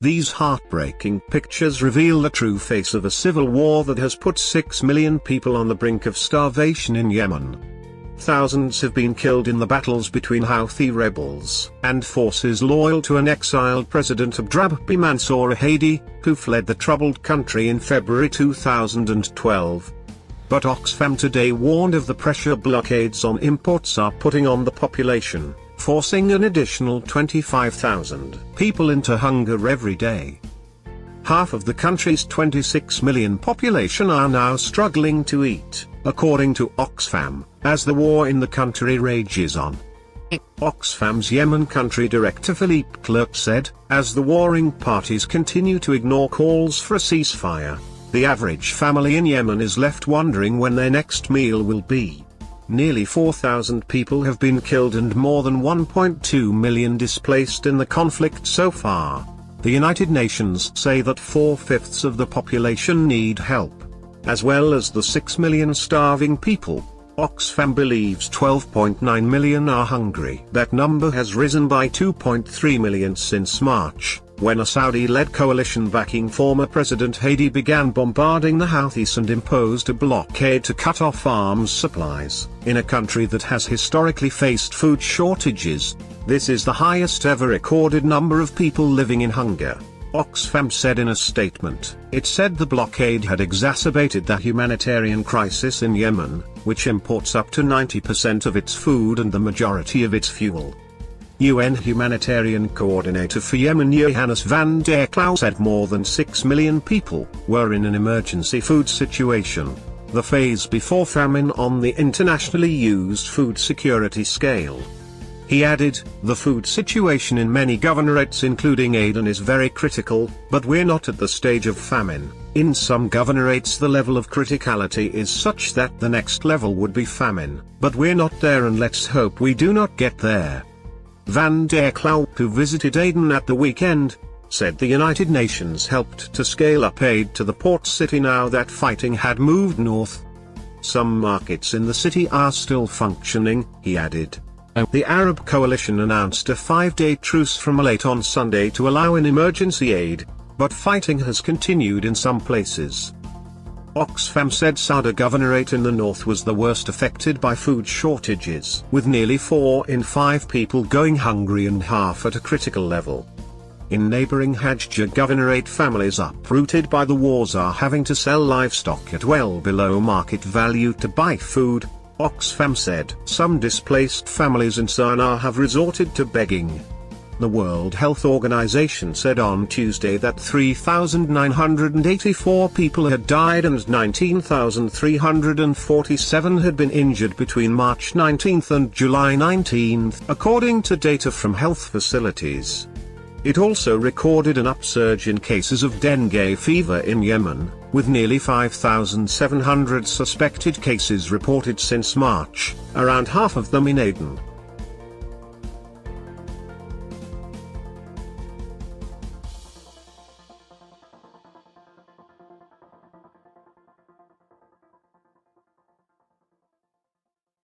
These heartbreaking pictures reveal the true face of a civil war that has put 6 million people on the brink of starvation in Yemen. Thousands have been killed in the battles between Houthi rebels and forces loyal to an exiled President Abdrabbi Mansour Hadi, who fled the troubled country in February 2012. But Oxfam today warned of the pressure blockades on imports are putting on the population, forcing an additional 25,000 people into hunger every day. Half of the country's 26 million population are now struggling to eat, according to Oxfam, as the war in the country rages on. Oxfam's Yemen country director Philippe Clerc said, as the warring parties continue to ignore calls for a ceasefire, the average family in Yemen is left wondering when their next meal will be. Nearly 4,000 people have been killed and more than 1.2 million displaced in the conflict so far. The United Nations say that 4/5 of the population need help, as well as the 6 million starving people. Oxfam believes 12.9 million are hungry. That number has risen by 2.3 million since March, when a Saudi-led coalition backing former President Hadi began bombarding the Houthis and imposed a blockade to cut off arms supplies, in a country that has historically faced food shortages. This is the highest ever recorded number of people living in hunger, Oxfam said in a statement. It said the blockade had exacerbated the humanitarian crisis in Yemen, which imports up to 90% of its food and the majority of its fuel. UN Humanitarian Coordinator for Yemen Johannes van der Klauw said more than 6 million people were in an emergency food situation, the phase before famine on the internationally used food security scale. He added, the food situation in many governorates including Aden is very critical, but we're not at the stage of famine. In some governorates the level of criticality is such that the next level would be famine, but we're not there and let's hope we do not get there. Van der Klauw, who visited Aden at the weekend, said the United Nations helped to scale up aid to the port city now that fighting had moved north. Some markets in the city are still functioning, he added. The Arab coalition announced a 5-day truce from late on Sunday to allow in emergency aid, but fighting has continued in some places. Oxfam said Sauda Governorate in the north was the worst affected by food shortages, with nearly 4 in 5 people going hungry and half at a critical level. In neighboring Hajjah Governorate, families uprooted by the wars are having to sell livestock at well below market value to buy food, Oxfam said. Some displaced families in Sana'a have resorted to begging. The World Health Organization said on Tuesday that 3,984 people had died and 19,347 had been injured between March 19 and July 19, according to data from health facilities. It also recorded an upsurge in cases of dengue fever in Yemen, with nearly 5,700 suspected cases reported since March, around half of them in Aden.